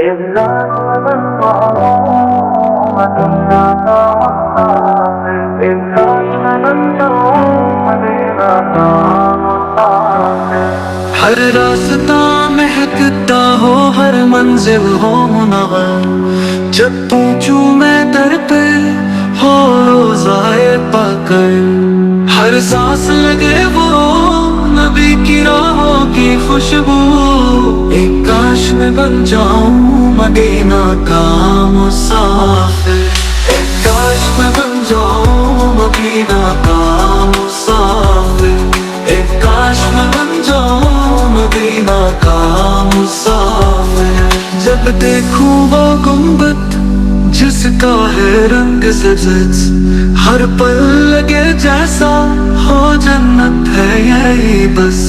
हर रास्ता महकता हो, हर मंजिल हो मुनव्वर। जब तू चूमे दर पे हो रोज़ाए पाकर, हर सांस लगे वो नबी की राहों की खुशबू। एक काश में बन जाऊं मदीना का मुसाफिर, एक काश में बन जाऊं मदीना का मुसाफिर, एक काश में बन जाऊं मदीना का मुसाफिर। जब देखूं वो गुंबद जिसका है रंग सब्ज़, हर पल लगे जैसा हो जन्नत है यही बस।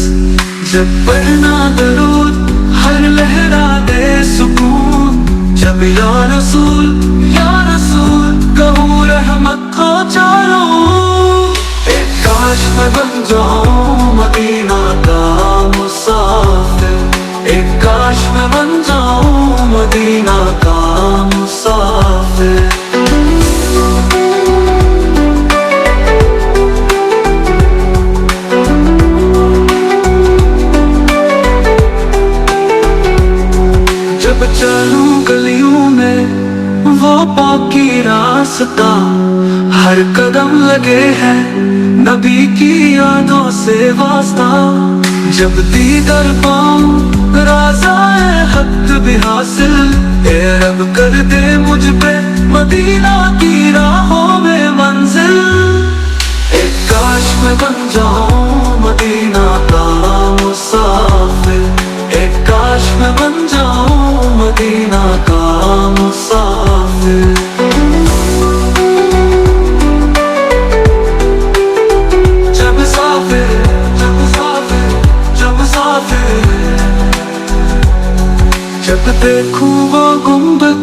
जब पढ़ना दरूद हर लहरा दे सुकून, जब या रसूल कहूँ रहमत को चारों। एक काश मैं बन जाऊं मदीना का मुसाफिर, एक काश मैं बन जाऊं मदीना का मुसाफिर। जब चलूं गलियों में वो बाकी रास्ता, हर कदम लगे हैं नबी की यादों से वास्ता। जब दीदार पाऊं राज़ाए हक भी हासिल, ए रब कर दे मुझ पे मदीना की राहों में मंजिल। एक काश मैं बन जाऊं मदीना का मुसाफिर, एक काश मैं बन जाऊं मदीना का मुसाफिर। जब देखूं वो गुंबद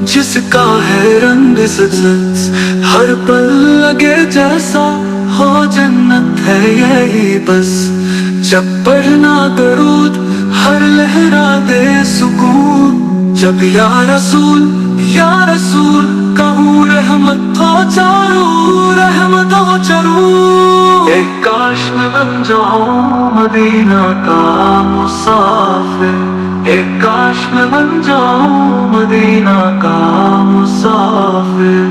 जिसका है रंग सब्ज़, हर पल लगे जैसा हो जन्नत है यही बस। जब पढ़ना दरूद हर लहरा दे सुकून, जब या रसूल कहूँ रहमत हो चारों, रहमत हो चारों। एक काश मैं बन जाऊं मदीना का मुसाफिर, एक काश मैं बन जाऊं मदीना का मुसाफिर।